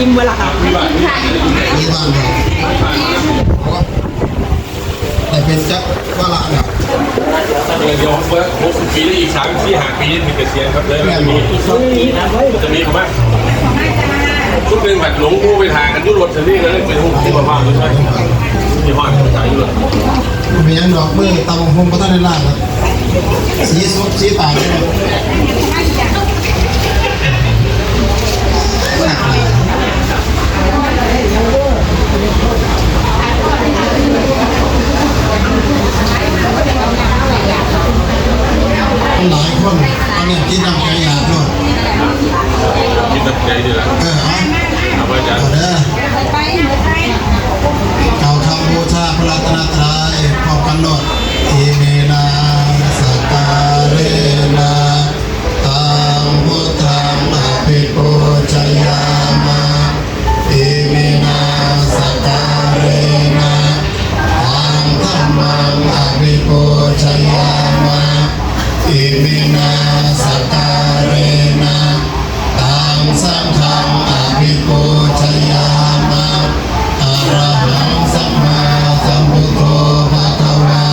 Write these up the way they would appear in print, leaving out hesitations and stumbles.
อิ่มเวลาค่ะ มีบ้านเลยแต่เป็นจักว่าละเนี่ย เดี๋ยวเมื่อ60 ปีได้อีก3-4-5 ปีมีเกษียณครับเลยจะมีเขาบ้างชุดหนึ่งแบบหลงงูไปถ่ายกันยุโรปชนิดนั้นเป็นหุ้นที่บ้าๆไม่ใช่ที่ห้องไปถ่ายยุโรป มีอันดอกมือตำหงก็ต้องได้ล่างครับสีสดสีต่างกันหลายคนตอนนี้กินน้ำไก่หยาบด้วย กินน้ำใจดีละเอาไปจ้ะ เด้อเก่าคำบูชาพระรัตนตรัยพร้อมกันโนดอิเมนาสการะนาตังพุทธังอภิปูชยามะอิเมนาสการะนาตังธัมมังอภิปูชยามะอิเมนาสการะนาตังสังฆังอภิปูชยามะอะระหังสัมมาสัมพุทโธภะคะวะ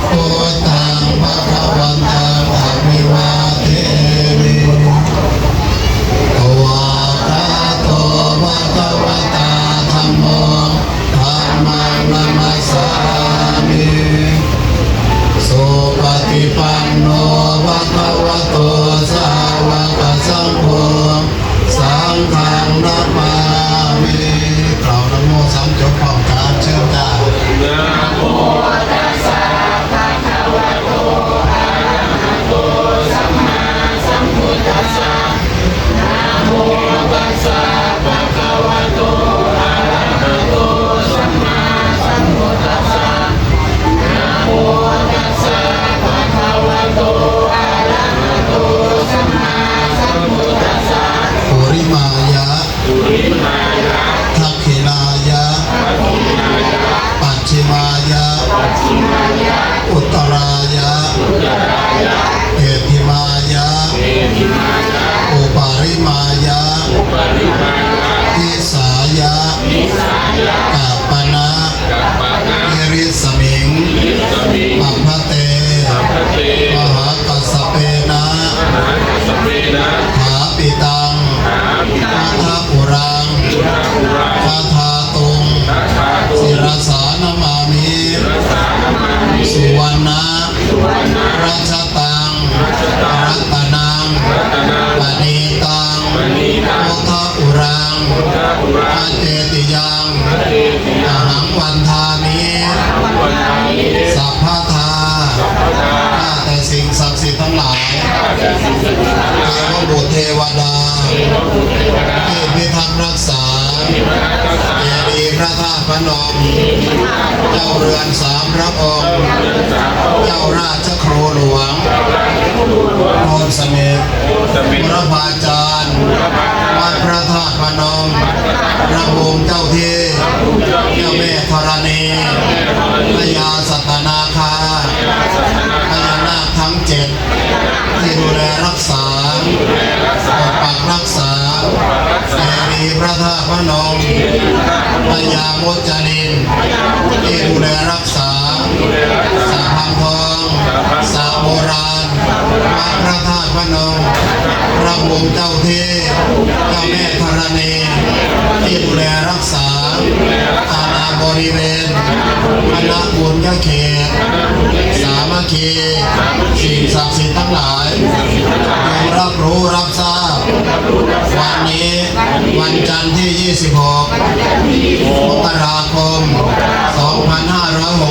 พุทธังภะคะวันตังอภิวาเทมิภวะคาโตภะคะวะตาธัมโมธัมมังนัมมัสสามิสุปฏิปันโนภะคะวะโตสาวกสังโฆสังฆังนัมมามิกล่าวนะโมสามจบพร้อมกันเชิญจ้า นะโมตัสสะภะคะวะโตอะระหะโตสัมมาสัมพุทธัสสะนะโมตัสสะภะคะวะโตอะระหะโตสัมมาสัมพุทธัสสะนะโมตัสสะภะคะวะโตอะระหะโตสัมมาสัมพุทธัสสะ ปุริมายะ ปุริมายะ ทักขิลายะ ปัจฉิมายะ อุตตรายะ เอธิมายะ อุปาริมายะ ทิสายะ กัปปนะนิริสมิงปัพพะเต มหากัสสเปนะถาปิตังพัทธปุรังพัทธาตุงศิรสานมามิสุวรรณะรัชตังรัตนังปณีตังพุทธอุรังอาเจติยังอหังวันทามิสัพพะทาข้าแต่สิ่งศักดิ์สิทธิ์ทั้งหลายเทวบุตรเทวดาที่พิทักษ์รักษาเจดีย์พระธาตุพนมเจ้าเรือนสามพระองค์เจ้าราชครูหลวงโพนเสม็ดพระพาจารย์วัดพระธาตุพนมพระภูมิเจ้าที่เจ้าแม่ธรณีพญาสัตนาคาพญานาคทั้งเจ็ดที่ดูแลรักษาปกปักรักษาเจดีย์พระธาตุพนมพญามุจลินที่ดูแลรักษาสาพังทองสาโบราณวัดพระธาตุพนมพระภูมิเจ้าที่เจ้าแม่ธรณีที่ดูแลรักษาอาณาบริเวณคณะบุญญาเขตสามัคคีสิ่งศักดิ์สิทธิ์ทั้งหลายรับรู้รับทราบวันนี้วันจันทร์ที่ 26 มกราคม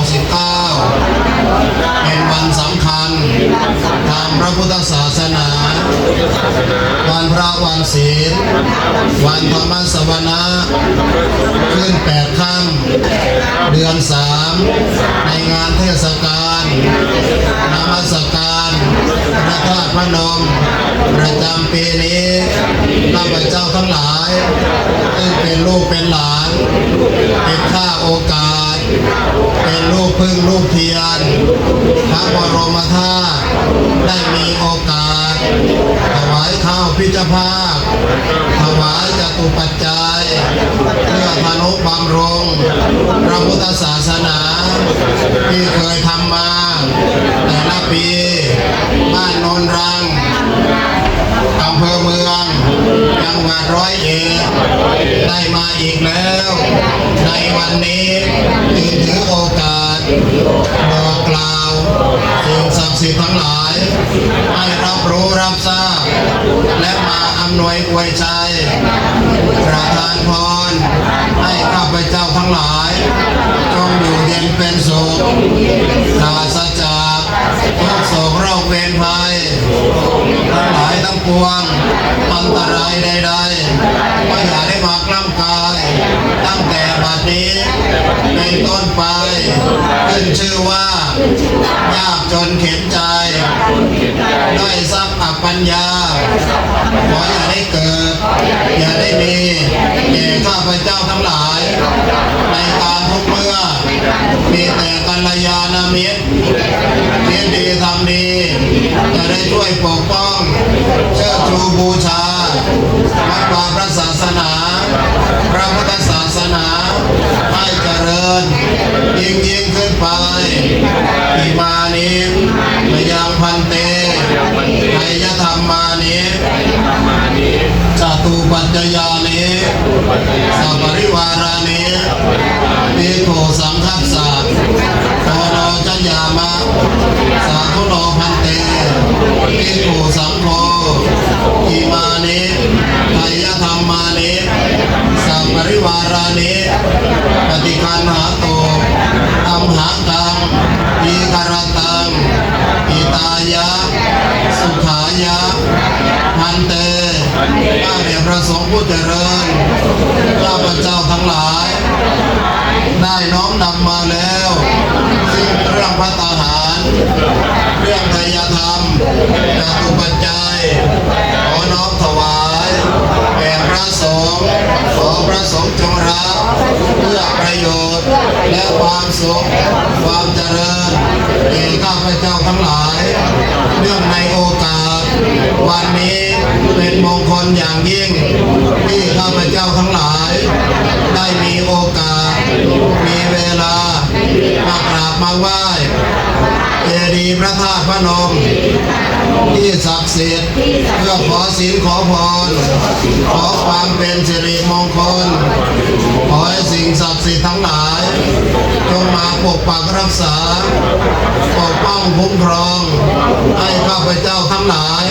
2569 เป็นวันสำคัญทางพระพุทธศาสนาวันพระวันศีลวันธรรมสวนะขึ้น8 ค่ำเดือน 3 ในงานเทศกาลนมัสการพระธาตุพนมประจำปีนี้ข้าพเจ้าทั้งหลายซึ่งเป็นลูกเป็นหลานเป็นข้าโอกาสเป็นลูกพึ่งลูกเทียนพระบรมธาตุได้มีโอกาสถวายข้าวพิจภาคถวายจตุปัจจัย เพื่อทนุบำรุงพระพุทธศาสนาที่เคยทำมาแต่ละปีบ้านโนนรังอำเภอเมืองจังหวัดร้อยเอ็ดได้มาอีกแล้วในวันนี้จึงถือโอกาสบอกกล่าวสิ่งศักดิ์สิทธิ์ทั้งหลายให้รับรู้รับทราบและมาอำนวยอวยชัยประทานพรให้ข้าพเจ้าทั้งหลายจงอยู่เย็นเป็นสุขปราศจากทุกโศกโรคเวรภัยทั้งหลายทั้งปวงอันตรายใดๆก็อย่าได้มากล้ำกายตั้งแต่บัดนี้เป็นต้นไปขึ้นชื่อว่ายากจนเข็นใจด้อยทรัพย์อปัญญาขออย่าได้เกิดอย่าได้มีแก่ข้าพเจ้าทั้งหลายในการทุกเมื่อมีแต่กัลยาณมิตรที่ดีทำดีจะได้ช่วยปกป้องเชิดชูบูชาวัดวาพระศาสนาพระพุทธศาสนาให้เจริญยิ่งขึ้นไปอิมานิมยังพันเตไยธรรมานิจตุปัจจยานิสัพปริวารานิภิกขุสังฆัสสะโตโนจัญญามะสาธุโนพันเตภิกขุสังโฆอิมานิไยธรรมานิสัพปริวารานิปฏิคันหาโตอัมหากังอีกรตังอิตายะสุขายะพันเตข้าแต่พระสงฆ์ผู้เจริญข้าพเจ้าทั้งหลายได้น้อมนำมาแล้วซึ่งเรื่องพระตาหารเรื่องไตรยธรรมจตุปัจจัยขอน้อมถวายแด่พระสงฆ์ขอพระสงฆ์จงรับเพื่อประโยชน์และความสุขความเจริญแก่ข้าพเจ้าทั้งหลายเนื่องในโอกาสวันนี้เป็นมงคลอย่างยิ่งที่ข้าพเจ้าทั้งหลายได้มีโอกาสมีเวลามากราบมาไหว้เจดีย์พระธาตุพนมที่ศักดิ์สิทธิ์เพื่อขอศีลขอพรขอความเป็นสิริมงคลขอให้สิ่งศักดิ์สิทธิ์ทั้งหลายจงมาปกปักรักษาปกป้องคุ้มครองให้ข้าพเจ้าทั้งหลาย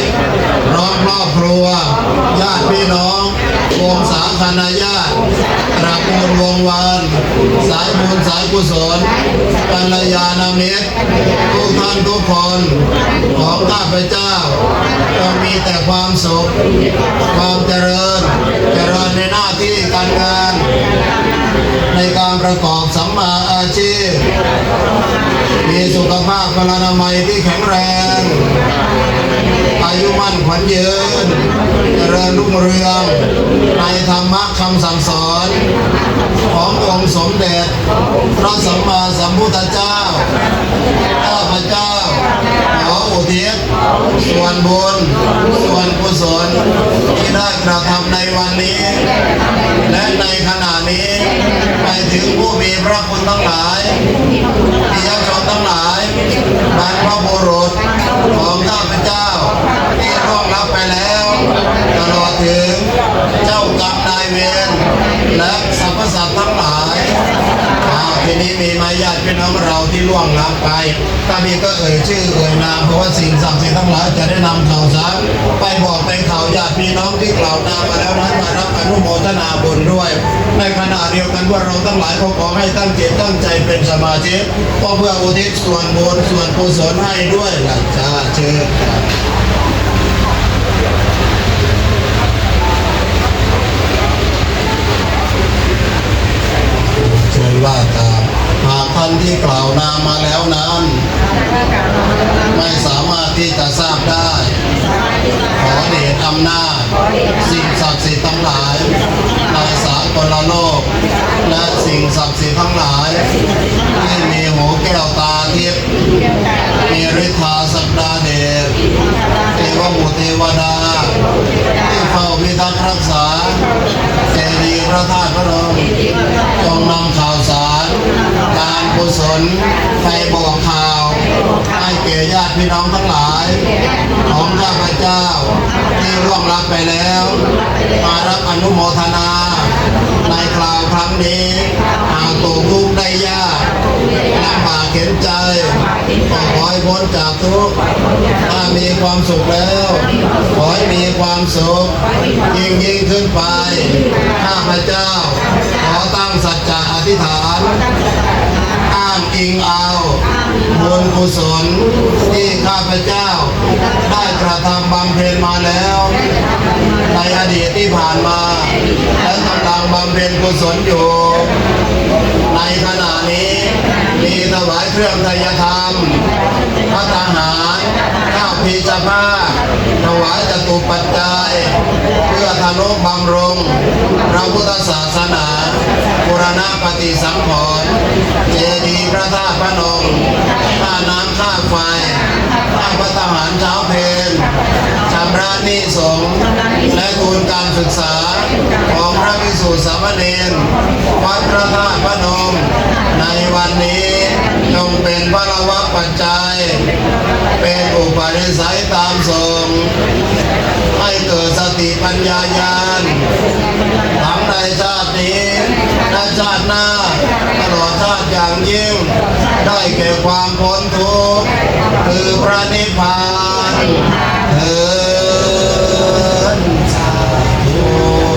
พร้อมครอบครัวญาติพี่น้องวงศาคณาญาติตระกูลวงวานสายบุญสายกุศลกัลยาณมิตรทุกท่านทุกคนของข้าพเจ้าจะมีแต่ความสุขความเจริญในหน้าที่การงานในการประกอบสัมมาอาชีพมีสุขภาพพลานามัยที่แข็งแรงอายุมั่นขวัญยืนเจริญรุ่งเรืองในธรรมะคำสั่งสอนขององค์สมเด็จพระสัมมาสัมพุทธเจ้าข้าพเจ้าขออุทิศส่วนบุญส่วนกุศลที่ได้กระทำในวันนี้และในขณะนี้ไปถึงผู้มีพระคุณทั้งหลายที่ญาติโยมทั้งหลายบรรพบุรุษของข้าพเจ้าที่ร่วงลับไปแล้วตลอดถึงเจ้ากรรมนายเวรและสรรพสัตว์ทั้งหลายทีนี้มีมาญาติพี่น้องเราที่ล่วงลับไปถ้ามีก็เอ่ยชื่อเอ่ยนามเพราะว่าสิ่งศักดิ์สิทธิ์ทั้งหลายจะได้นำข่าวสารไปบอกไปข่าวญาติพี่น้องที่กล่าวนามมาแล้วนั้นมารับอนุโมทนาบุญด้วยในขณะเดียวกันว่าเราทั้งหลายก็ขอให้ตั้งจิตตั้งใจเป็นสมาธิก็เพื่ออุทิศส่วนบุญส่วนกุศลให้ด้วยล่ะจ้าเชิญว่าตามหากท่านที่กล่าวนามมาแล้วนั้นไม่สามารถที่จะทราบได้ขอเดชอำนาจสิ่งศักดิ์สิทธิ์ทั้งหลายในสากลโลกและสิ่งศักดิ์สิทธิ์ทั้งหลายที่มีหูแก้วตาทิพย์มีฤทธาสักดาเดชเทวบุตรเทวดาที่เฝ้าพิทักษ์รักษาเจดีย์ พระธาตุพนมจงนำข่าวสารการกุศลไปบอกข่าวให้แก่ญาติพี่น้องทั้งหลายของข้าพเจ้าที่ร่วงลับไปแล้วมารับอนุโมทนาในคราวครั้งนี้หากตกทุกข์ได้ยากลำบากเข็นใจก็ขอให้พ้นจากทุกข์ถ้ามีความสุขแล้วขอให้มีความสุขยิ่งขึ้นไปข้าพเจ้าขอตั้งสัจจะอธิษฐานอ้างอิงเอาบุญกุศลที่ข้าพเจ้าได้กระทำบำเพ็ญมาแล้วในอดีตที่ผ่านมาและกำลังบำเพ็ญกุศลอยู่ในขณะนี้มีถวายเครื่องไตรธรรมพระทหารข้าวพีชผ้าถวายจตุปัจจัยเพื่อทนุบำรุงพระพุทธศาสนาบูรณะปฏิสังขรณ์เจดีย์พระธาตุพนมค่าน้ำค่าไฟค่าพระทหารเช้าเพลชำระหนี้สงฆ์และทุนการศึกษาของพระภิกษุสามเณรวัดพระธาตุพนมในวันนี้จงเป็นพลวะปัจจัยเป็นอุปนิสัยตามส่งให้เกิดสติปัญญาญาณทั้งในชาตินี้และชาติหน้าตลอดชาติอย่างยิ่งได้แก่ความพ้นทุกข์คือพระนิพพานเถิดสาธุ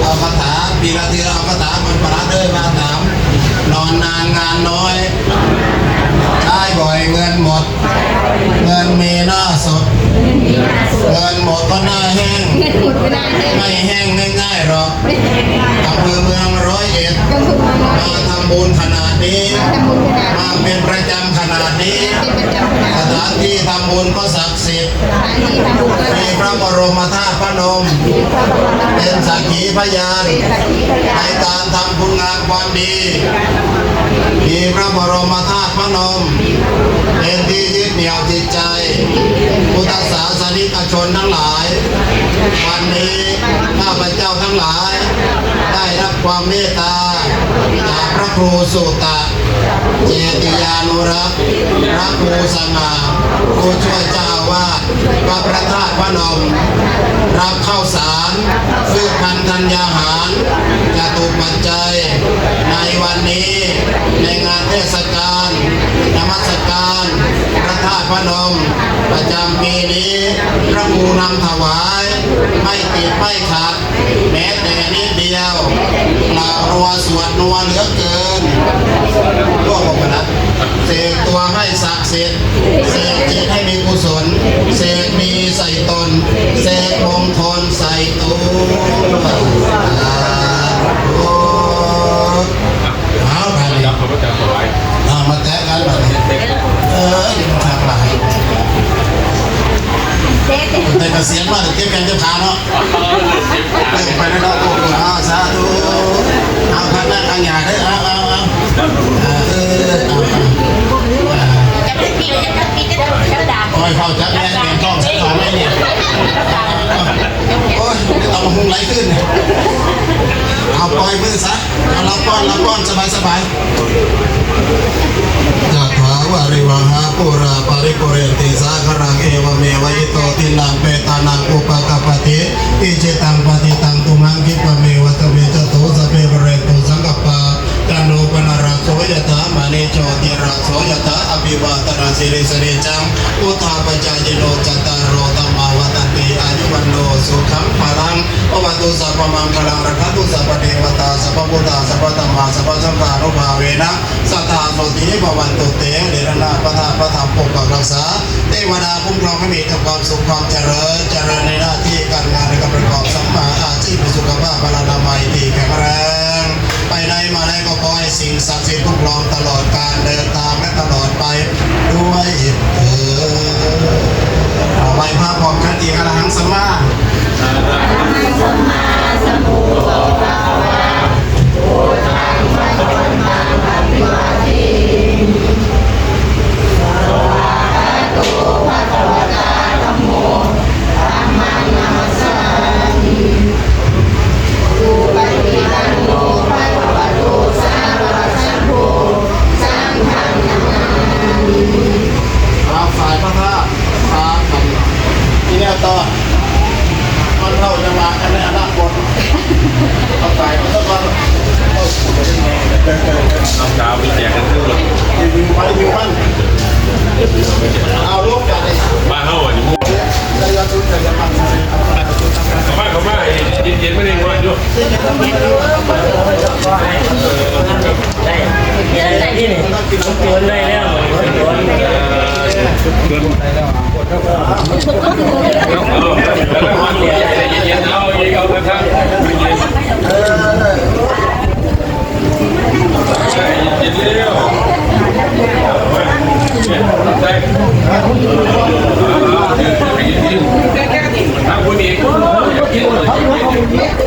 เอาคาถาปีละทีละเอาคาถามันประเดิมมาถามนอนนานงานน้อยใช้บ่อยเงินหมดเงินมีหน้าสดเงินหมดก็หน้าแห้งไม่แห้งง่ายๆหรอกอำเภอเมือง101มาทำบุญขนาดนี้มาเป็นประจำขนาดนี้สถานที่ทำบุญก็ศักดิ์สิทธิ์มีพระบรมธาตุพนมเป็นสักขีพยานในการทำคุณงามความดีมีพระบรมธาตุพนมเป็นที่ยึดเหนี่ยวจิตใจพุทธศาสนิกชนทั้งหลายวันนี้ข้าพเจ้าทั้งหลายได้รับความเมตตาจากพระครูสุตะเจติยานุรักษ์พระครูสง่าผู้ช่วยเจ้าอาวาสวัดพระธาตุพนมรับข้าวสารพืชพันธุ์ธัญญาหารจตุปัจจัยในวันนี้ในงานเทศกาลนมัสการพระธาตุพนมประจำปีนี้พระครูนำถวายไม่ติดไม่ขาดแม้แต่นิดเดียวกล่าวรัวสวดนัวเหลือเกินร่วมกันนะเสกตัวให้ศักดิ์สิทธิ์เสกจิตให้มีกุศลเสกมีใส่ตนเสกมงคลใส่ตัวเอาไปเลย รับพระพุทธเจ้าถวาย มาแตะกันแบบนี้ยังทำไรแต่กระเสียงว่าเก็บกันจะพาเนาะไปแล้วเนาะโอ้โหสาธุเอาพันหน้าข้างใหญ่ได้เอาโอ้ยเขาจะแม่เปลี่ยนกล้องสักหน่อยไหมเนี่ยโอ้ยไม่ต้องมาหุ้งไหลขึ้นเอาปล่อยมือซะเอาเราก้อนสบายจัตถาวาริวหาปุราปาริปุเรนติสาครังเอวเมวะอิโตตินังเปตานังอุปกปปติอิจิตังปฏิตังตุมังคิปะเมวะตเวจโตสเปเรตุสังกปะจันโนปนราโสยถามณีโชติราโสยถาอภิวาตนาสิริสริจังอุทาปจายโนจัตตารโรธัมมาวัฏติอายุวันโนสุขังพลังปวัตตุสัพพมังคลังรักขันตุสัพพเทวตาสัพพพุทธาสัพพธัมมาสัพพสังฆานุภาเวนะสัทธาโสติภวันตุเตเดรนาปทาปธรรมปกปักรักษาเทวดาคุ้มครองให้มีแต่ความสุขความเจริญในหน้าที่การงานในการประกอบสัมมาอาชีพสุขภาพพลานามัยที่แข็งแรงไปไหนมาไหนก็ขอให้สิ่งศักดิ์สิทธิ์คุ้มครองตลอดการเดินทางและตลอดไปด้วยเถิดเอาไว้พระพร้อมกันอีกอรหังสัมมา ได้ที่นี่มันโดนได้แล้วมันโดนเอาอีกเอาไปครับใช่ยินเร็วใช่ทำคนอีกอยากกิน